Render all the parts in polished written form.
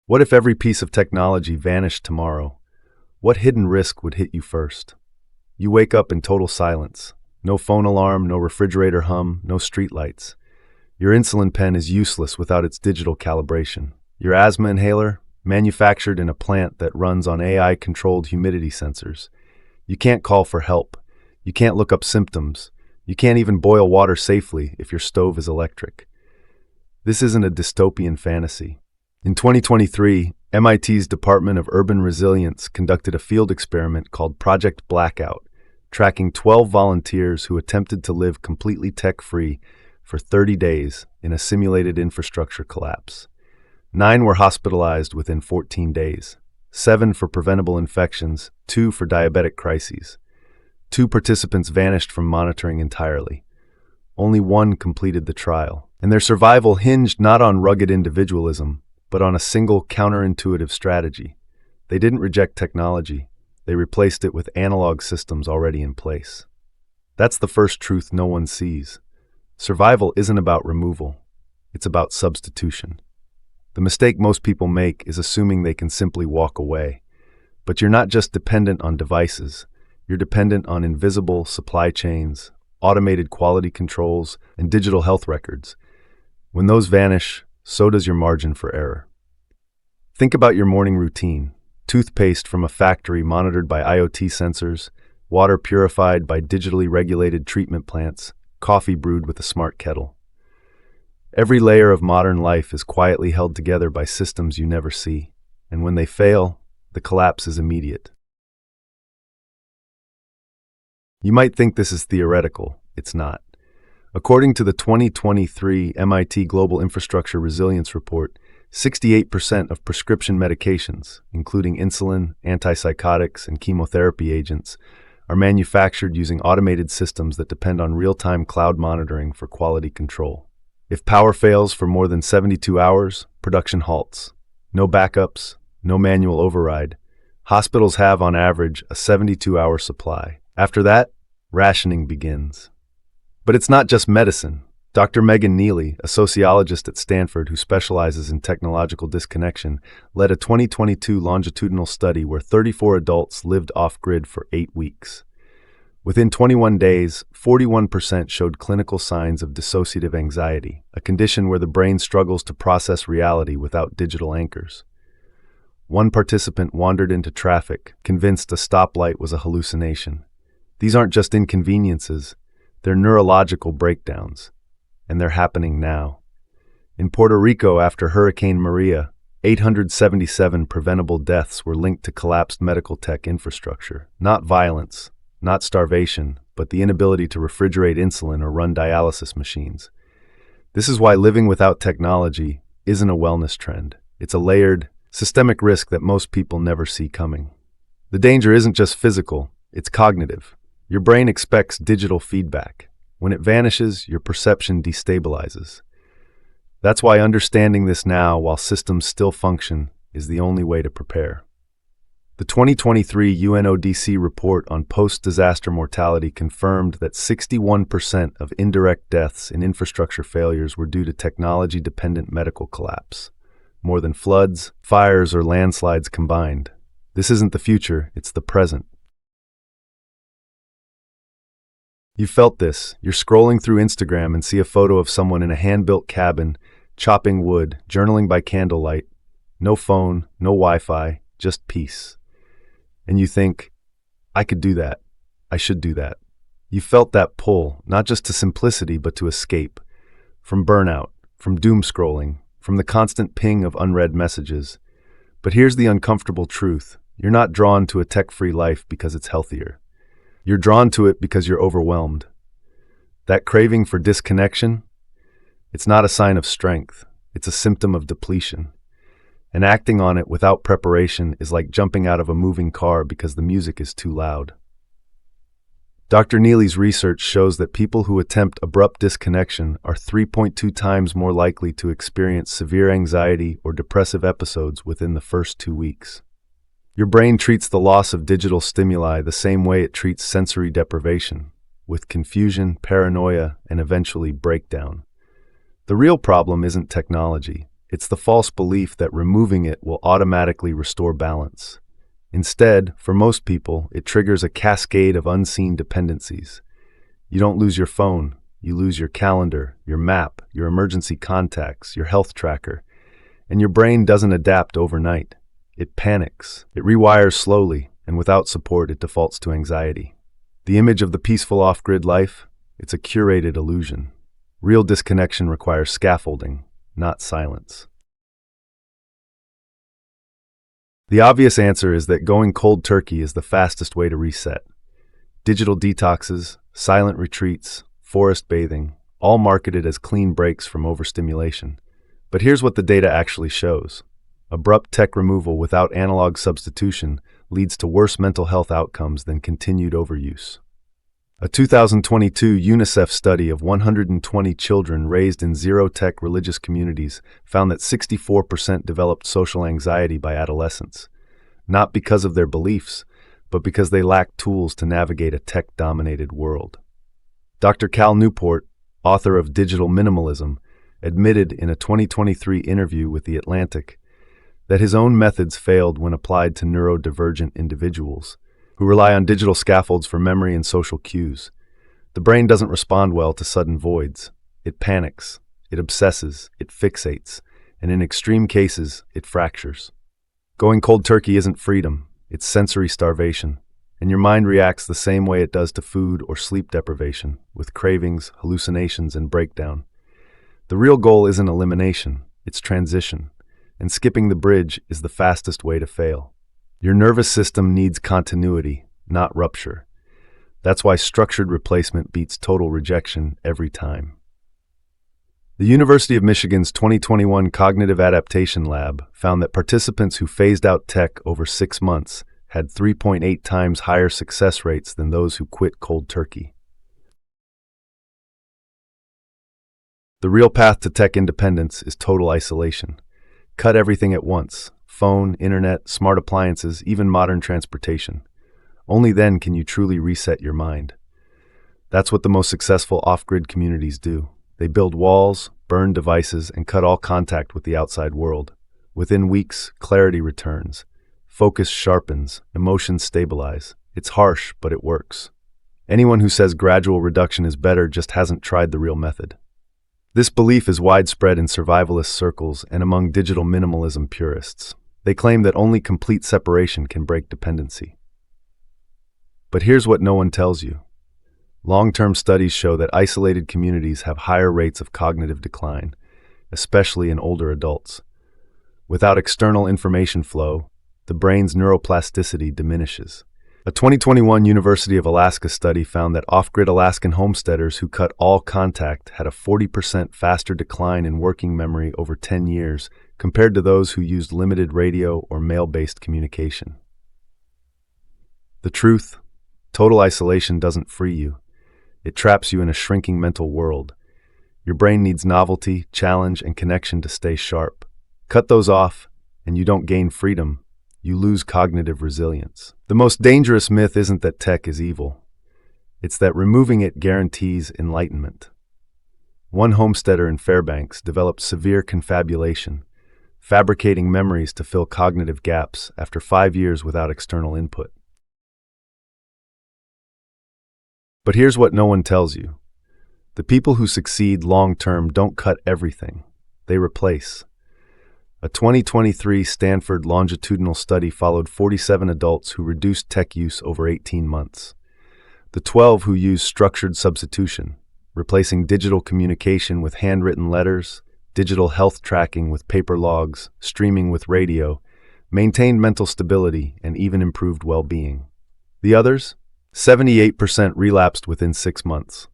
What if every piece of technology vanished tomorrow? What hidden risk would hit you first? You wake up in total silence. No phone alarm, no refrigerator hum, no streetlights. Your insulin pen is useless without its digital calibration. Your asthma inhaler, manufactured in a plant that runs on AI-controlled humidity sensors. You can't call for help. You can't look up symptoms. You can't even boil water safely if your stove is electric. This isn't a dystopian fantasy. In 2023, MIT's Department of Urban Resilience conducted a field experiment called Project Blackout, tracking 12 volunteers who attempted to live completely tech-free for 30 days in a simulated infrastructure collapse. 9 were hospitalized within 14 days, 7 for preventable infections, 2 for diabetic crises. 2 participants vanished from monitoring entirely. Only 1 completed the trial, and their survival hinged not on rugged individualism, but on a single counterintuitive strategy. They didn't reject technology, they replaced it with analog systems already in place. That's the first truth no one sees. Survival isn't about removal, it's about substitution. The mistake most people make is assuming they can simply walk away. But you're not just dependent on devices, you're dependent on invisible supply chains, automated quality controls, and digital health records. When those vanish, so does your margin for error. Think about your morning routine. Toothpaste from a factory monitored by IoT sensors, water purified by digitally regulated treatment plants, coffee brewed with a smart kettle. Every layer of modern life is quietly held together by systems you never see, and when they fail, the collapse is immediate. You might think this is theoretical. It's not. According to the 2023 MIT Global Infrastructure Resilience Report, 68% of prescription medications, including insulin, antipsychotics, and chemotherapy agents, are manufactured using automated systems that depend on real-time cloud monitoring for quality control. If power fails for more than 72 hours, production halts. No backups, no manual override. Hospitals have, on average, a 72-hour supply. After that, rationing begins. But it's not just medicine. Dr. Megan Neely, a sociologist at Stanford who specializes in technological disconnection, led a 2022 longitudinal study where 34 adults lived off-grid for 8 weeks. Within 21 days, 41% showed clinical signs of dissociative anxiety, a condition where the brain struggles to process reality without digital anchors. One participant wandered into traffic, convinced a stoplight was a hallucination. These aren't just inconveniences, they're neurological breakdowns. And they're happening now. In Puerto Rico, after Hurricane Maria, 877 preventable deaths were linked to collapsed medical tech infrastructure. Not violence, not starvation, but the inability to refrigerate insulin or run dialysis machines. This is why living without technology isn't a wellness trend. It's a layered, systemic risk that most people never see coming. The danger isn't just physical, it's cognitive. Your brain expects digital feedback. When it vanishes, your perception destabilizes. That's why understanding this now while systems still function is the only way to prepare. The 2023 UNODC report on post-disaster mortality confirmed that 61% of indirect deaths in infrastructure failures were due to technology-dependent medical collapse, more than floods, fires, or landslides combined. This isn't the future, it's the present. You felt this. You're scrolling through Instagram and see a photo of someone in a hand-built cabin, chopping wood, journaling by candlelight. No phone, no Wi-Fi, just peace. And you think, I could do that. I should do that. You felt that pull, not just to simplicity, but to escape. From burnout, from doom scrolling, from the constant ping of unread messages. But here's the uncomfortable truth. You're not drawn to a tech-free life because it's healthier. You're drawn to it because you're overwhelmed. That craving for disconnection, it's not a sign of strength, it's a symptom of depletion. And acting on it without preparation is like jumping out of a moving car because the music is too loud. Dr. Neely's research shows that people who attempt abrupt disconnection are 3.2 times more likely to experience severe anxiety or depressive episodes within the first 2 weeks. Your brain treats the loss of digital stimuli the same way it treats sensory deprivation, with confusion, paranoia, and eventually breakdown. The real problem isn't technology, It's the false belief that removing it will automatically restore balance. Instead, for most people, it triggers a cascade of unseen dependencies. You don't lose your phone, you lose your calendar, your map, your emergency contacts, your health tracker, and your brain doesn't adapt overnight. It panics, it rewires slowly, and without support it defaults to anxiety. The image of the peaceful off-grid life? It's a curated illusion. Real disconnection requires scaffolding, not silence. The obvious answer is that going cold turkey is the fastest way to reset. Digital detoxes, silent retreats, forest bathing, all marketed as clean breaks from overstimulation. But here's what the data actually shows. Abrupt tech removal without analog substitution leads to worse mental health outcomes than continued overuse. A 2022 UNICEF study of 120 children raised in zero-tech religious communities found that 64% developed social anxiety by adolescence, not because of their beliefs, but because they lacked tools to navigate a tech-dominated world. Dr. Cal Newport, author of Digital Minimalism, admitted in a 2023 interview with The Atlantic that his own methods failed when applied to neurodivergent individuals who rely on digital scaffolds for memory and social cues. The brain doesn't respond well to sudden voids. It panics, it obsesses, it fixates, and in extreme cases, it fractures. Going cold turkey isn't freedom, it's sensory starvation, and your mind reacts the same way it does to food or sleep deprivation, with cravings, hallucinations, and breakdown. The real goal isn't elimination, it's transition, and skipping the bridge is the fastest way to fail. Your nervous system needs continuity, not rupture. That's why structured replacement beats total rejection every time. The University of Michigan's 2021 Cognitive Adaptation Lab found that participants who phased out tech over 6 months had 3.8 times higher success rates than those who quit cold turkey. The real path to tech independence is total isolation. Cut everything at once. Phone, internet, smart appliances, even modern transportation. Only then can you truly reset your mind. That's what the most successful off-grid communities do. They build walls, burn devices, and cut all contact with the outside world. Within weeks, clarity returns. Focus sharpens, emotions stabilize. It's harsh, but it works. Anyone who says gradual reduction is better just hasn't tried the real method. This belief is widespread in survivalist circles and among digital minimalism purists. They claim that only complete separation can break dependency. But here's what no one tells you. Long-term studies show that isolated communities have higher rates of cognitive decline, especially in older adults. Without external information flow, the brain's neuroplasticity diminishes. A 2021 University of Alaska study found that off-grid Alaskan homesteaders who cut all contact had a 40% faster decline in working memory over 10 years compared to those who used limited radio or mail-based communication. The truth: total isolation doesn't free you. It traps you in a shrinking mental world. Your brain needs novelty, challenge, and connection to stay sharp. Cut those off, and you don't gain freedom. You lose cognitive resilience. The most dangerous myth isn't that tech is evil. It's that removing it guarantees enlightenment. One homesteader in Fairbanks developed severe confabulation, fabricating memories to fill cognitive gaps after 5 years without external input. But here's what no one tells you. The people who succeed long-term don't cut everything. They replace. A 2023 Stanford longitudinal study followed 47 adults who reduced tech use over 18 months. The 12 who used structured substitution, replacing digital communication with handwritten letters, digital health tracking with paper logs, streaming with radio, maintained mental stability and even improved well-being. The others? 78% relapsed within 6 months.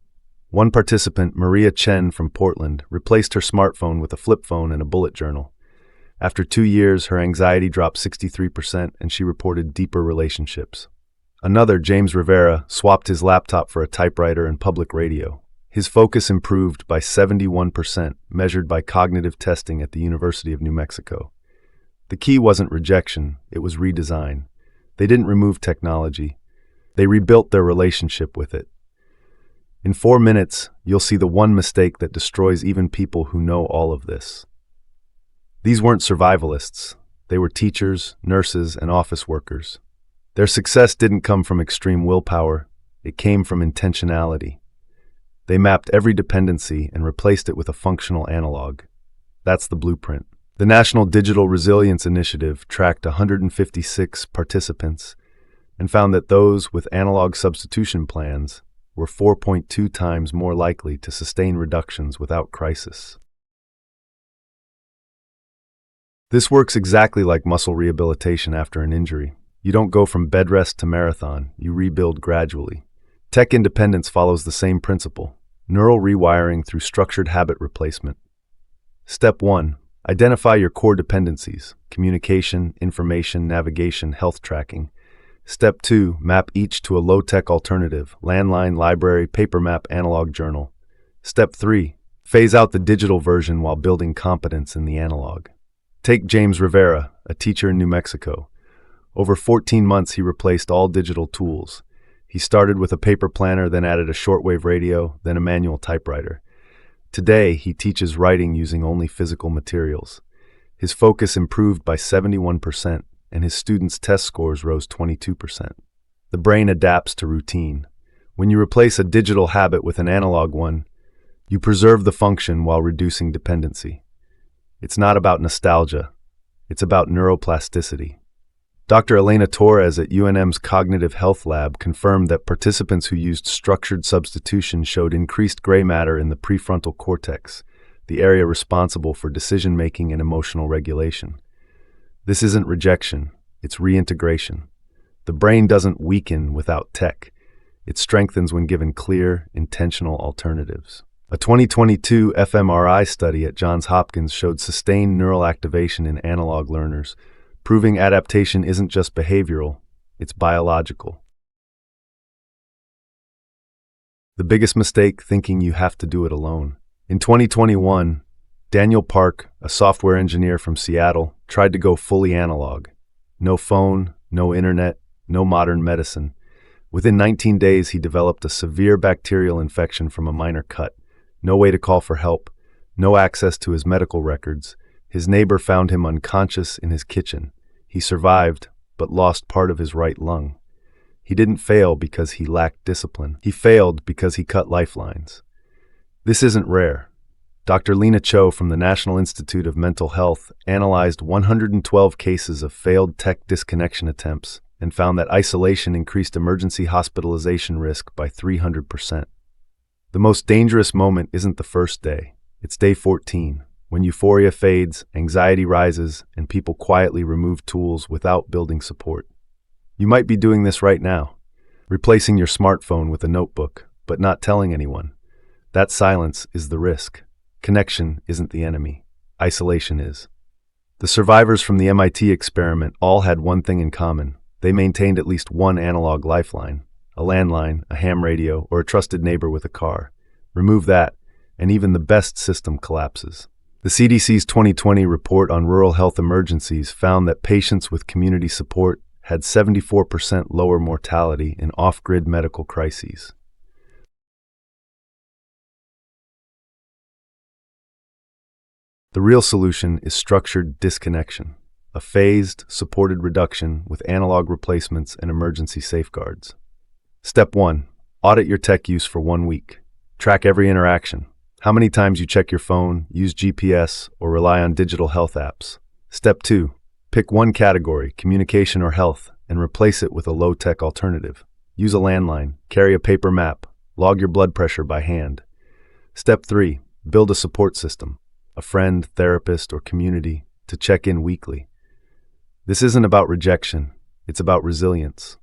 One participant, Maria Chen from Portland, replaced her smartphone with a flip phone and a bullet journal. After 2 years, her anxiety dropped 63% and she reported deeper relationships. Another, James Rivera, swapped his laptop for a typewriter and public radio. His focus improved by 71%, measured by cognitive testing at the University of New Mexico. The key wasn't rejection, it was redesign. They didn't remove technology. They rebuilt their relationship with it. In 4 minutes, you'll see the one mistake that destroys even people who know all of this. These weren't survivalists. They were teachers, nurses, and office workers. Their success didn't come from extreme willpower. It came from intentionality. They mapped every dependency and replaced it with a functional analog. That's the blueprint. The National Digital Resilience Initiative tracked 156 participants and found that those with analog substitution plans were 4.2 times more likely to sustain reductions without crisis. This works exactly like muscle rehabilitation after an injury. You don't go from bed rest to marathon, you rebuild gradually. Tech independence follows the same principle: neural rewiring through structured habit replacement. Step 1. Identify your core dependencies: communication, information, navigation, health tracking. Step 2. Map each to a low-tech alternative: landline, library, paper map, analog journal. Step 3. Phase out the digital version while building competence in the analog. Take James Rivera, a teacher in New Mexico. Over 14 months, he replaced all digital tools. He started with a paper planner, then added a shortwave radio, then a manual typewriter. Today, he teaches writing using only physical materials. His focus improved by 71%, and his students' test scores rose 22%. The brain adapts to routine. When you replace a digital habit with an analog one, you preserve the function while reducing dependency. It's not about nostalgia. It's about neuroplasticity. Dr. Elena Torres at UNM's Cognitive Health Lab confirmed that participants who used structured substitution showed increased gray matter in the prefrontal cortex, the area responsible for decision-making and emotional regulation. This isn't rejection, it's reintegration. The brain doesn't weaken without tech. It strengthens when given clear, intentional alternatives. A 2022 fMRI study at Johns Hopkins showed sustained neural activation in analog learners, proving adaptation isn't just behavioral, it's biological. The biggest mistake: thinking you have to do it alone. In 2021, Daniel Park, a software engineer from Seattle, tried to go fully analog. No phone, no internet, no modern medicine. Within 19 days, he developed a severe bacterial infection from a minor cut. No way to call for help, no access to his medical records. His neighbor found him unconscious in his kitchen. He survived, but lost part of his right lung. He didn't fail because he lacked discipline. He failed because he cut lifelines. This isn't rare. Dr. Lena Cho from the National Institute of Mental Health analyzed 112 cases of failed tech disconnection attempts and found that isolation increased emergency hospitalization risk by 300%. The most dangerous moment isn't the first day. It's day 14. When euphoria fades, anxiety rises, and people quietly remove tools without building support. You might be doing this right now, replacing your smartphone with a notebook, but not telling anyone. That silence is the risk. Connection isn't the enemy. Isolation is. The survivors from the MIT experiment all had one thing in common. They maintained at least one analog lifeline: a landline, a ham radio, or a trusted neighbor with a car. Remove that, and even the best system collapses. The CDC's 2020 report on rural health emergencies found that patients with community support had 74% lower mortality in off-grid medical crises. The real solution is structured disconnection, a phased, supported reduction with analog replacements and emergency safeguards. Step 1. Audit your tech use for 1 week. Track every interaction. How many times you check your phone, use GPS, or rely on digital health apps. Step 2. Pick one category, communication or health, and replace it with a low-tech alternative. Use a landline, carry a paper map, log your blood pressure by hand. Step 3. Build a support system, a friend, therapist, or community, to check in weekly. This isn't about rejection, it's about resilience.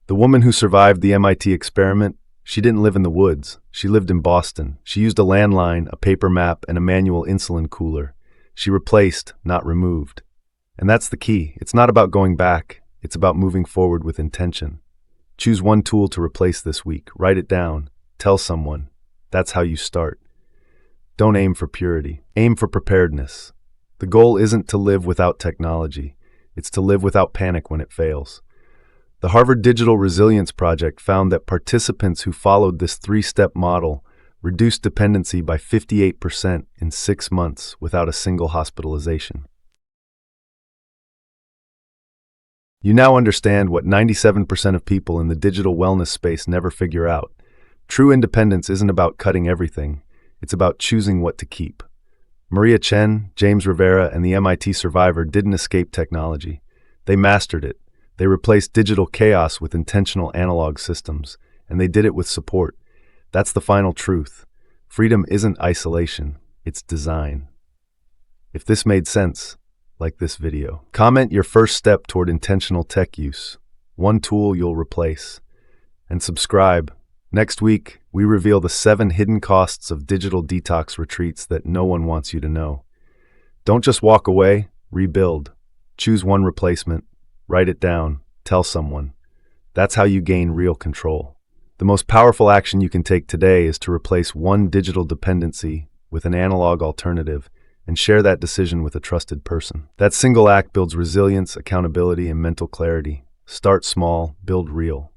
The woman who survived the MIT experiment, she didn't live in the woods. She lived in Boston. She used a landline, a paper map, and a manual insulin cooler. She replaced, not removed. And that's the key. It's not about going back. It's about moving forward with intention. Choose one tool to replace this week. Write it down. Tell someone. That's how you start. Don't aim for purity. Aim for preparedness. The goal isn't to live without technology. It's to live without panic when it fails. The Harvard Digital Resilience Project found that participants who followed this 3-step model reduced dependency by 58% in 6 months without a single hospitalization. You now understand what 97% of people in the digital wellness space never figure out. True independence isn't about cutting everything, it's about choosing what to keep. Maria Chen, James Rivera, and the MIT survivor didn't escape technology. They mastered it. They replaced digital chaos with intentional analog systems, and they did it with support. That's the final truth. Freedom isn't isolation, it's design. If this made sense, like this video. Comment your first step toward intentional tech use, one tool you'll replace. And subscribe. Next week, we reveal the 7 hidden costs of digital detox retreats that no one wants you to know. Don't just walk away, rebuild. Choose one replacement, write it down, tell someone. That's how you gain real control. The most powerful action you can take today is to replace one digital dependency with an analog alternative and share that decision with a trusted person. That single act builds resilience, accountability, and mental clarity. Start small, build real.